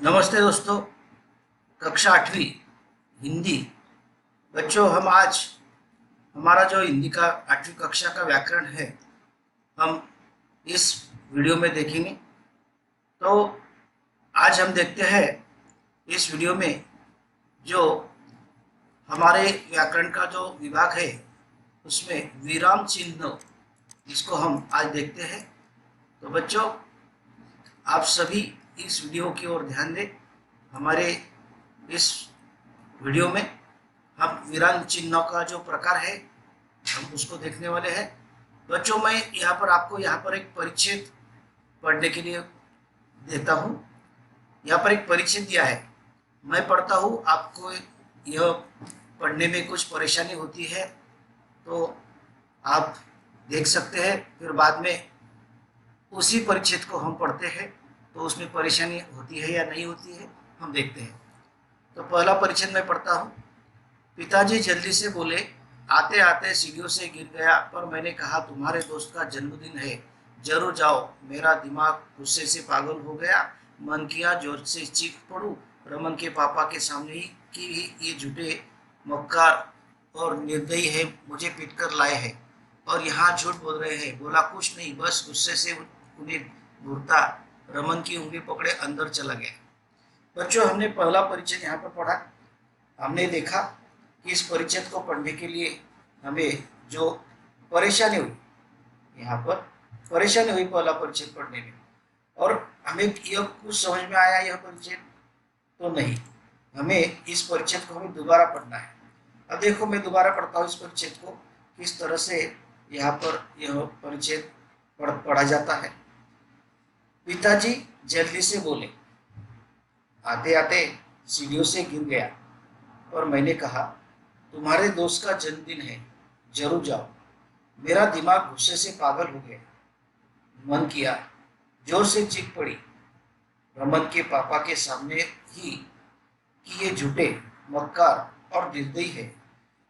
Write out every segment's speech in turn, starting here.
नमस्ते दोस्तों। कक्षा 8वीं हिंदी। बच्चों, हम आज हमारा जो हिंदी का 8वीं कक्षा का व्याकरण है, हम इस वीडियो में देखेंगे। तो आज हम देखते हैं इस वीडियो में जो हमारे व्याकरण का जो विभाग है उसमें विराम चिन्ह, इसको हम आज देखते हैं। तो बच्चों, आप सभी इस वीडियो की ओर ध्यान दें। हमारे इस वीडियो में हम विराम चिन्हों का जो प्रकार है हम उसको देखने वाले हैं। बच्चों, मैं यहाँ पर आपको यहाँ पर एक परिच्छेद पढ़ने के लिए देता हूँ। यहाँ पर एक परिच्छेद दिया है, मैं पढ़ता हूँ। आपको यह पढ़ने में कुछ परेशानी होती है तो आप देख सकते हैं, फिर बाद में उसी परिच्छेद को हम पढ़ते हैं तो उसमें परेशानी होती है या नहीं होती है हम देखते हैं। तो पहला परिच्छेद मैं पढ़ता हूँ। पिताजी जल्दी से बोले, आते आते सीढ़ियों से गिर गया, पर मैंने कहा तुम्हारे दोस्त का जन्मदिन है, जरूर जाओ। मेरा दिमाग गुस्से से पागल हो गया, मन किया जोर से चीख पड़ूं। रमन के पापा के सामने ही कि ये झूठे मक्कार और निर्दयी है, मुझे पीट कर लाए हैं और यहाँ झूठ बोल रहे हैं। बोला कुछ नहीं, बस गुस्से से उन्हें घूरता रमन की उंगली पकड़े अंदर चला गया। बच्चों, हमने पहला परिचय यहाँ पर पढ़ा। हमने देखा कि इस परिच्छेद को पढ़ने के लिए हमें जो परेशानी हुई, यहाँ पर परेशानी हुई पहला परिच्छेद पढ़ने में, और हमें यह कुछ समझ में आया यह परिच्छेद तो नहीं। हमें इस परिच्छेद को हमें दोबारा पढ़ना है। अब देखो, मैं दोबारा पढ़ता हूँ इस परिच्छेद को, किस तरह से यहाँ पर यह परिच्छेद पढ़ा जाता है। पिताजी जल्दी से बोले, आते आते सीढ़ियों से गिर गया, और मैंने कहा तुम्हारे दोस्त का जन्मदिन है, जरूर जाओ। मेरा दिमाग गुस्से से पागल हो गया, मन किया जोर से चीख पड़ी रमन के पापा के सामने ही कि ये झूठे मक्कार और निर्दयी है,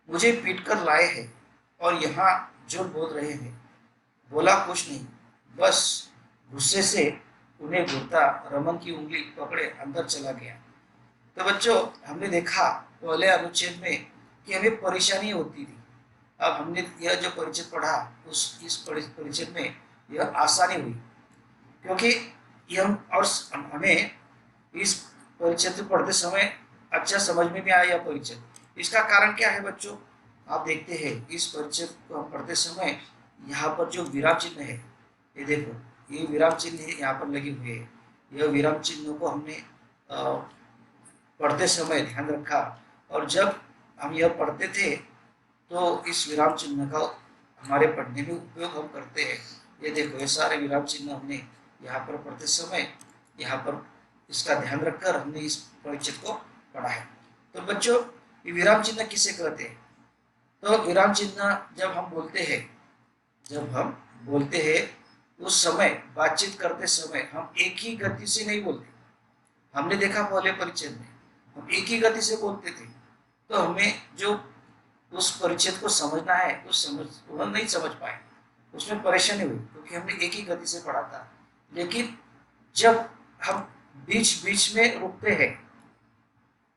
मुझे पीट कर लाए हैं और यहाँ झूठ बोल रहे हैं। बोला कुछ नहीं, बस गुस्से से उन्हें घूरता रमन की उंगली पकड़े अंदर चला गया। तो बच्चों, हमने देखा पहले अनुच्छेद में कि हमें परेशानी होती थी। अब हमने यह जो परिच्छेद पढ़ा इस परिच्छेद में यह आसानी हुई, क्योंकि यह और हमें इस परिच्छेद पढ़ते समय अच्छा समझ में भी आया यह परिच्छेद। इसका कारण क्या है बच्चों? आप देखते हैं इस परिच्छेद को पढ़ते समय यहाँ पर जो विराम चिन्ह है, ये देखो, ये विराम चिन्ह यहाँ पर लगे हुए हैं। यह विराम चिन्हों को हमने पढ़ते समय ध्यान रखा, और जब हम यह पढ़ते थे तो इस विराम चिन्ह का हमारे पढ़ने में उपयोग हम करते हैं। ये देखो, ये सारे विराम चिन्ह हमने यहाँ पर पढ़ते समय यहाँ पर इसका ध्यान रखकर हमने इस परिच्छेद को पढ़ा है। तो बच्चों, ये विराम चिन्ह किसे कहते हैं? तो विराम चिन्ह जब हम बोलते हैं उस समय, बातचीत करते समय हम एक ही गति से नहीं बोलते। हमने देखा पहले परिच्छेद में हम एक ही गति से बोलते थे, तो हमें जो उस परिच्छेद को समझना है वो नहीं समझ पाए, उसमें परेशानी हुई, क्योंकि हमने एक ही गति से पढ़ा था। लेकिन जब हम बीच बीच में रुकते हैं,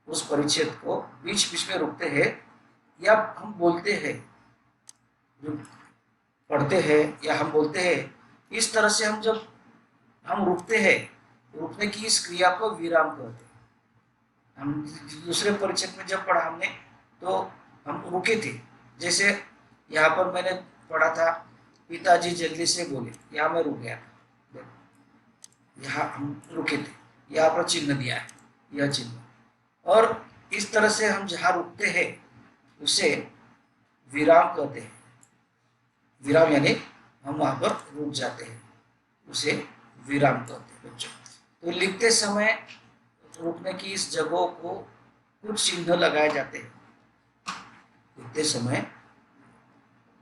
उस परिच्छेद को बीच बीच में रुकते हैं, या हम बोलते हैं, पढ़ते हैं या हम बोलते हैं, इस तरह से जब हम रुकते हैं, रुकने की इस क्रिया को विराम कहते हैं। हम दूसरे परिच्छेद में जब पढ़ा हमने तो हम रुके थे, जैसे यहाँ पर मैंने पढ़ा था पिताजी जल्दी से बोले, यहाँ मैं रुक गया, यहाँ हम रुके थे, यहाँ पर चिन्ह दिया है, यह चिन्ह। और इस तरह से हम जहाँ रुकते हैं उसे विराम कहते हैं। विराम यानी हम वहाँ पर रुक जाते हैं, उसे विराम कहते हैं बच्चों। तो लिखते समय रुकने की इस जगह को कुछ चिन्ह लगाए जाते हैं। लिखते समय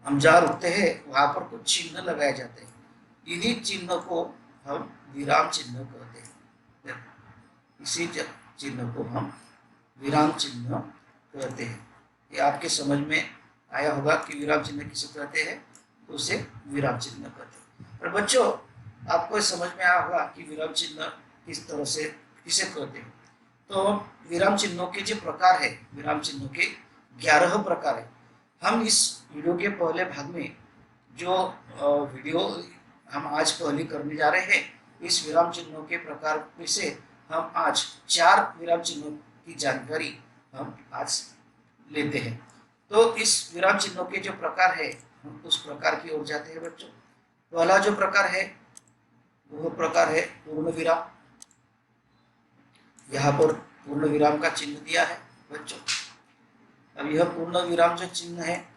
हम जहाँ रुकते हैं वहाँ पर कुछ चिन्ह लगाए जाते हैं, इन्हीं चिन्ह को हम विराम चिन्ह कहते हैं। इसी चिन्ह को हम विराम चिन्ह कहते हैं। ये आपके समझ में आया होगा कि विराम चिन्ह किसे कहते हैं, तो उसे विराम चिन्ह कहते हैं। और बच्चों, आपको समझ में आया होगा कि विराम चिन्ह किस तरह से किसे कहते हैं। तो विराम चिन्हों के जो प्रकार है, विराम चिन्हों के 11 प्रकार है। हम इस वीडियो के पहले भाग में जो वीडियो हम आज पहले करने जा रहे हैं, इस विराम चिन्हों के प्रकार में से हम आज 4 विराम चिन्हों की जानकारी हम आज लेते हैं। तो इस विराम चिन्हों के जो प्रकार है, हम उस प्रकार की ओर जाते हैं बच्चों। पहला जो प्रकार है वो प्रकार है पूर्ण विराम। यहाँ पर पूर्ण विराम का चिन्ह दिया है बच्चों। अब यह पूर्ण विराम जो चिन्ह है,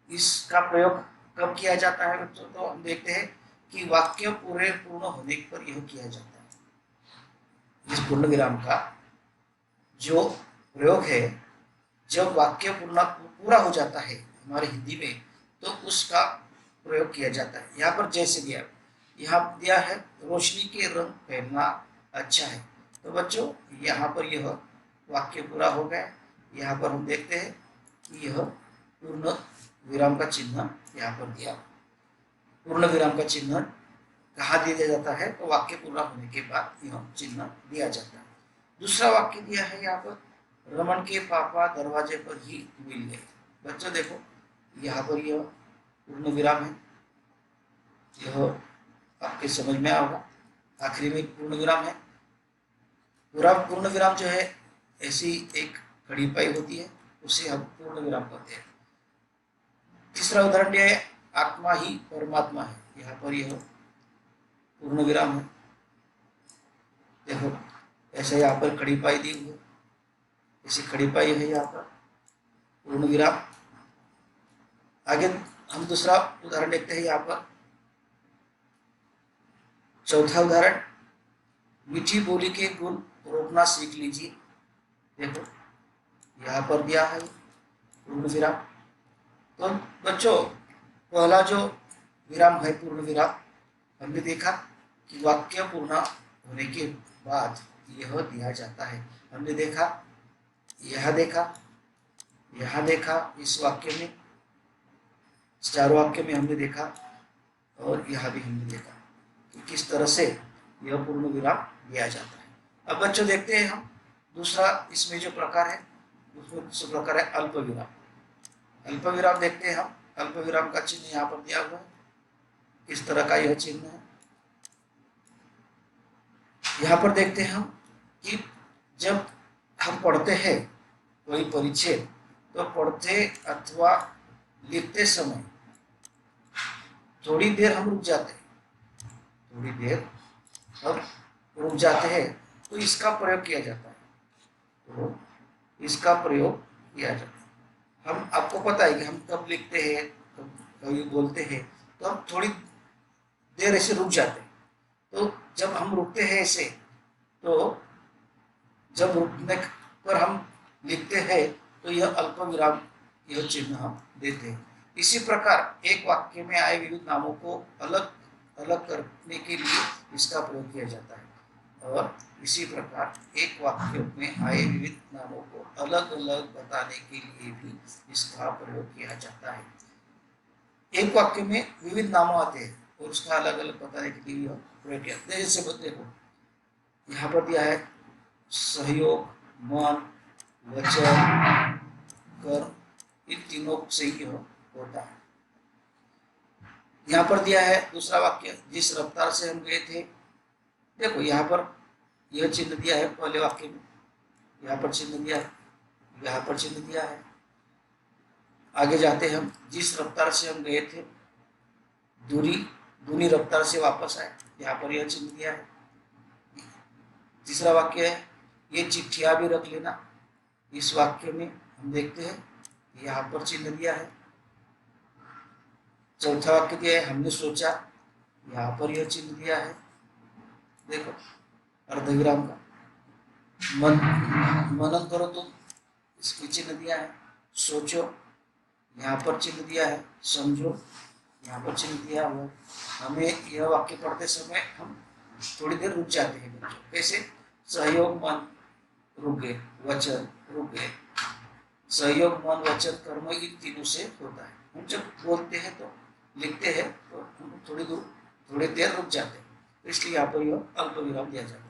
इसका प्रयोग कब किया जाता है बच्चों? तो हम देखते हैं कि वाक्य पूर्ण होने पर यह किया जाता है। इस पूर्ण विराम का जो प्रयोग है, जब वाक्य पूरा हो जाता है हमारे हिंदी में, तो उसका प्रयोग किया जाता है। यहाँ पर जैसे दिया, यहाँ दिया है रोशनी के रंग पहनना अच्छा है। तो बच्चों यहाँ पर यह वाक्य पूरा हो गया। यहाँ पर हम देखते हैं कि यह पूर्ण विराम का चिन्ह यहाँ पर दिया। पूर्ण विराम का चिन्ह कहाँ दिया जाता है? तो वाक्य पूरा होने के बाद यह चिन्ह दिया जाता है। दूसरा वाक्य दिया है यहाँ पर, रमन के पापा दरवाजे पर ही मिल गए। बच्चों देखो, यहाँ पर यह पूर्ण विराम है, यह आपके समझ में आएगा। आखिरी में पूर्ण विराम है। पूरा पूर्ण विराम जो है, ऐसी एक खड़ी पाई होती है, उसे हम पूर्ण विराम कहते हैं। तीसरा उदाहरण दिया है, आत्मा ही परमात्मा है। यहाँ पर यह पूर्ण विराम है। देखो ऐसे यहाँ पर खड़ी पाई दी हुई है, ऐसी खड़ी पाई है यहाँ पर पूर्ण विराम। आगे हम दूसरा उदाहरण देखते हैं। यहाँ पर चौथा उदाहरण, मीठी बोली के गुण रोकना सीख लीजिए। देखो यहाँ पर दिया है पूर्ण विराम। तो बच्चों पहला जो विराम है पूर्ण विराम, हमने देखा कि वाक्य पूर्ण होने के बाद यह दिया जाता है। हमने देखा, यह देखा, यहाँ देखा, इस वाक्य में, चार वाक्य में हमने देखा, और यहाँ भी हमने देखा कि किस तरह से यह पूर्ण विराम दिया जाता है। अब बच्चों देखते हैं हम दूसरा इसमें जो प्रकार है, उसमें दूसरा प्रकार है अल्प विराम। अल्प विराम देखते हैं हम। अल्प विराम का चिन्ह यहाँ पर दिया हुआ है, किस तरह का यह चिन्ह है। यहाँ पर देखते हैं हम कि जब हम पढ़ते हैं कोई परिच्छेद, तो पढ़ते अथवा लिखते समय थोड़ी देर हम रुक जाते हैं, थोड़ी देर हम रुक जाते हैं, तो इसका प्रयोग किया जाता है। तो इसका प्रयोग किया जाता है। हम, आपको पता है कि हम कब लिखते हैं, कभी बोलते हैं, तो हम थोड़ी देर ऐसे रुक जाते हैं। तो जब हम रुकते हैं ऐसे, तो जब रुकने पर हम लिखते हैं, तो यह अल्प विराम, यह चिन्ह हम देते हैं। इसी प्रकार एक वाक्य में आए विविध नामों को अलग अलग करने के लिए इसका प्रयोग किया जाता है। और इसी प्रकार एक वाक्य में आए विविध नामों को अलग अलग बताने के लिए भी इसका प्रयोग किया जाता है। एक वाक्य में विविध नाम आते हैं और उसका अलग अलग बताने के लिए प्रयोग किया जाता है। जैसे देखो यहाँ पर दिया है सहयोग, मन, वचन, कर्म, इन तीनों से ही होता है। यहाँ पर दिया है दूसरा वाक्य, जिस रफ्तार से हम गए थे। देखो यहाँ पर यह चिन्ह दिया है पहले वाक्य में, यहाँ पर चिन्ह दिया है, यहाँ पर चिन्ह दिया है। आगे जाते हम, जिस रफ्तार से हम गए थे, दूनी रफ्तार से वापस आए, यहाँ पर यह चिन्ह दिया है। तीसरा वाक्य है, ये चिट्ठियां भी रख लेना। इस वाक्य में हम देखते हैं यहाँ पर चिन्ह दिया है। चौथा वाक्य दिया है, हमने सोचा, यहाँ पर यह चिन्ह दिया है। देखो अर्धविराम का, मनन करो तुम, इसकी चिन्ह दिया है। सोचो, यहाँ पर चिन्ह दिया है। समझो, यहाँ पर चिन्ह दिया हुआ है। हमें यह वाक्य पढ़ते समय हम थोड़ी देर रुक जाते हैं बच्चों। कैसे? सहयोग, मन, रुक गए, वचन, रुक गए। सहयोग, मन, वचन, कर्म, इन तीनों से होता है। हम जब बोलते हैं तो लिखते हैं तो हम थोड़ी देर रुक जाते हैं, इसलिए यहाँ पर यह अल्प विराम दिया जाता है।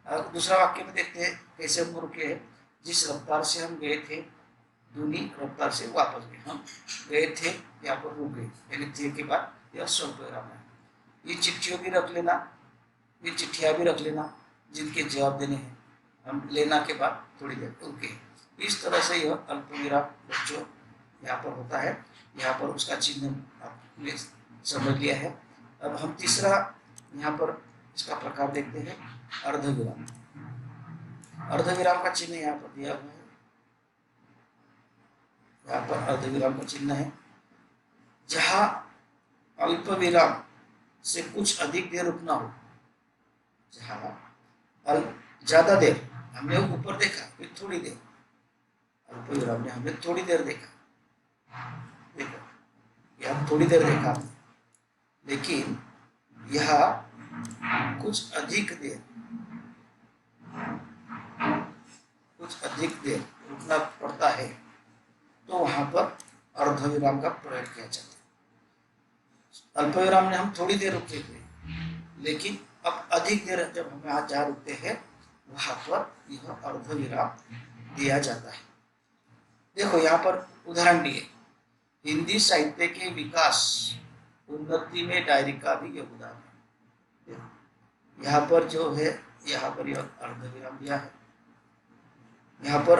दूसरा वाक्य में देखते हैं कैसे हम रुके हैं। जिस रफ्तार से हम गए थे दूनी रफ्तार से वापस गए। हम गए थे, यहाँ पर रुक गए, यानी थे के बाद यह स्वल्पविराम है। ये चिट्ठियों भी रख लेना, ये चिट्ठियाँ भी रख लेना जिनके जवाब देने हैं। हम लेना के बाद थोड़ी देर रुके। इस तरह से यह अल्पविराम बच्चों यहाँ पर होता है। यहाँ पर उसका चिन्ह आपने समझ लिया है। अब हम तीसरा यहाँ पर इसका प्रकार देखते हैं, अर्धविराम। अर्धविराम का चिन्ह यहाँ पर दिया हुआ है। यहाँ पर अर्धविराम का चिन्ह है। जहाँ अल्पविराम से कुछ अधिक देर रुकना हो, जहाँ ज्यादा देर हमने ऊपर देखा, फिर थोड़ी देर, अल्पविराम ने हमने थोड़ी देर देखा, देखो यह थोड़ी देर देखा, लेकिन यह कुछ अधिक देर रुकना पड़ता है, तो वहां पर अर्धविराम का प्रयोग किया जाता है। अल्पविराम में हम थोड़ी देर रुके थे, लेकिन अब अधिक देर जब हम यहाँ जहाँ रुकते हैं वहां पर यह अर्धविराम दिया जाता है। देखो यहाँ पर उदाहरण दिए, हिंदी साहित्य के विकास उन्नति में डायरी का भी योगदान है। यहाँ पर जो है, यहाँ पर यह अर्धविराम दिया है। यहाँ पर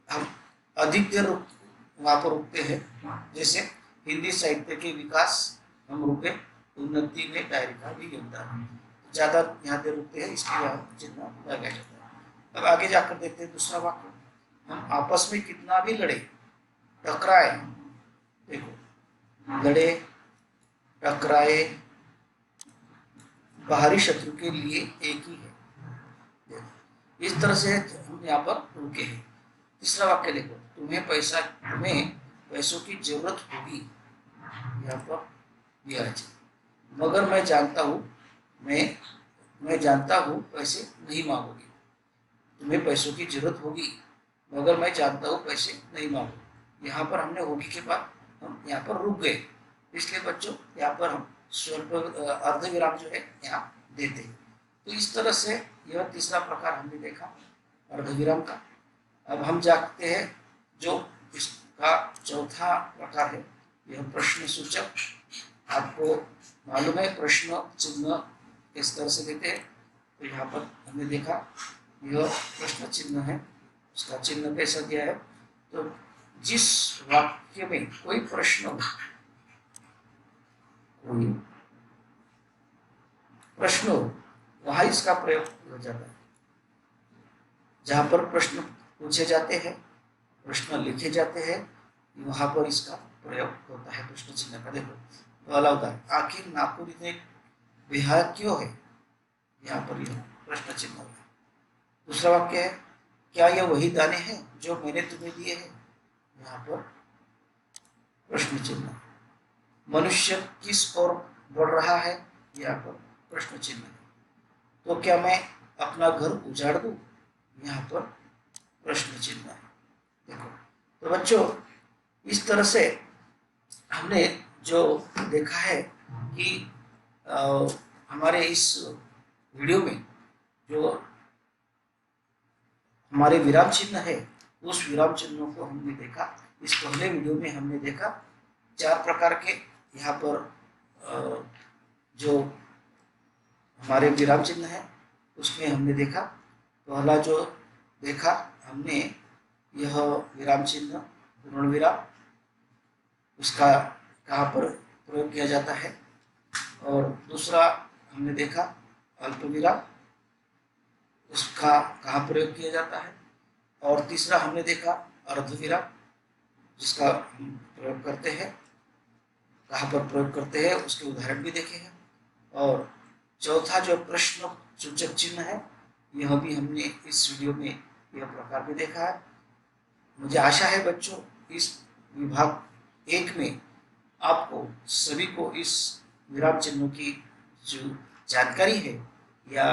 हम अधिक देर वहां पर रुकते हैं, जैसे हिंदी साहित्य के विकास हम रुके, उन्नति में डायरी का भी योगदान है। ज्यादा यहाँ देर रुकते हैं, इसलिए यहाँ चिन्ह लगाया जाता है। अब आगे जाकर देखते हैं दूसरा वाक्य, हम आपस में कितना भी लड़े टकराए, देखो लड़े टकराए बाहरी शत्रु के लिए एक ही है। इस तरह से हम यहाँ पर रुके हैं। तीसरा वाक्य देखो, तुम्हें पैसों की जरूरत होगी, यहाँ पर दिया है, मगर मैं जानता हूँ पैसे नहीं मांगोगे। तुम्हें पैसों की जरूरत होगी, मगर मैं जानता हूँ पैसे नहीं मांगोगे। यहाँ पर हमने होगी के बाद हम यहाँ पर रुक गए, इसलिए बच्चों यहाँ पर हम स्वल्प अर्धविराम जो है यहाँ देते हैं। तो इस तरह से यह तीसरा प्रकार हमने देखा अर्धविराम का। अब हम जाते हैं जो इसका चौथा प्रकार है, यह प्रश्न सूचक। आपको मालूम है प्रश्न चिन्ह किस तरह से देते हैं, तो यहाँ पर हमने देखा यह प्रश्न चिन्ह है, उसका चिन्ह कैसा दिया है। तो जिस वाक्य में कोई प्रश्न हो, वहां इसका प्रयोग हो जाता है। जहां पर प्रश्न पूछे जाते हैं, प्रश्न लिखे जाते हैं, वहां पर इसका प्रयोग होता है प्रश्न चिन्ह का। देखो पहला उदाहरण, आखिर नाखून इतने बेहाया क्यों है, यहाँ पर यह प्रश्न चिन्ह है। दूसरा वाक्य है, क्या यह वही दाने हैं जो मैंने तुम्हें दिए हैं, यहाँ पर प्रश्न चिन्ह। मनुष्य किस ओर बढ़ रहा है, यहाँ पर प्रश्न चिन्ह है। तो क्या मैं अपना घर उजाड़ दूं, यहाँ पर प्रश्न चिन्ह है। देखो तो बच्चों इस तरह से हमने जो देखा है कि हमारे इस वीडियो में जो हमारे विराम चिन्ह है, उस विराम चिन्हों को हमने देखा। इस पहले वीडियो में हमने देखा 4 प्रकार के यहाँ पर जो हमारे विराम चिन्ह है उसमें हमने देखा। पहला जो देखा हमने यह विराम चिन्ह पूर्ण विराम, उसका कहाँ पर प्रयोग किया जाता है। और दूसरा हमने देखा अल्प विराम, उसका कहाँ प्रयोग किया जाता है। और तीसरा हमने देखा अर्ध विराम, जिसका हम प्रयोग करते हैं, कहाँ पर प्रयोग करते हैं उसके उदाहरण भी देखे हैं। और चौथा जो प्रश्न सूचक चिन्ह है, यह भी हमने इस वीडियो में यह प्रकार भी देखा है। मुझे आशा है बच्चों इस विभाग 1 में आपको सभी को इस विराम चिन्हों की जो जानकारी है या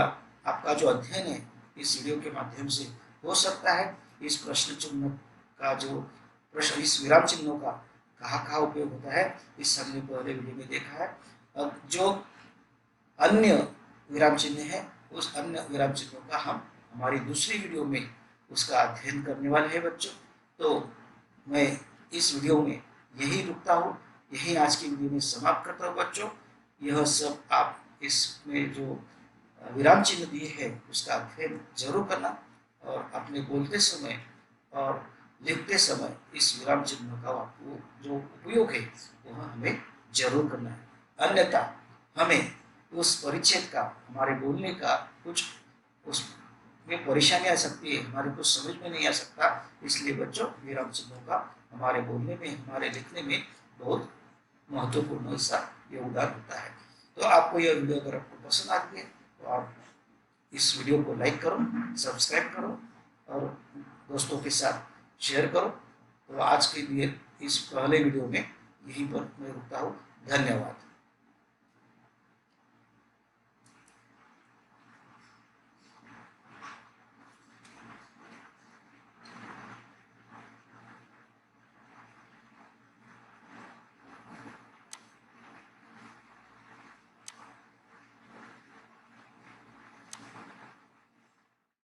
आपका जो अध्ययन है इस वीडियो के माध्यम से हो सकता है। इस प्रश्न चिन्ह का जो प्रश्न, इस विराम चिन्हों का कहाँ उपयोग होता है, इस हमने पहले वीडियो में देखा है। अब जो अन्य विराम चिन्ह है उस अन्य विराम चिन्हों का हम हमारी दूसरी वीडियो में उसका अध्ययन करने वाले हैं बच्चों। तो मैं इस वीडियो में यही रुकता हूँ, यही आज की वीडियो में समाप्त करता हूँ बच्चों। यह सब आप इसमें जो विराम चिन्ह दिए हैं उसका अध्ययन जरूर करना, और अपने बोलते समय और लिखते समय इस विराम चिन्ह का आपको जो उपयोग है वह हमें जरूर करना है। अन्यथा हमें उस परिच्छेद का, हमारे बोलने का कुछ उसमें परेशानी आ सकती है, हमारे कुछ समझ में नहीं आ सकता। इसलिए बच्चों विराम चिन्हों का हमारे बोलने में, हमारे लिखने में बहुत महत्वपूर्ण हिस्सा योगदान होता है। तो आपको यह वीडियो अगर आपको पसंद आती है तो आप इस वीडियो को लाइक करो, सब्सक्राइब करो और दोस्तों के साथ शेयर करो। तो आज के लिए इस पहले वीडियो में यहीं पर मैं रुकता हूँ। धन्यवाद।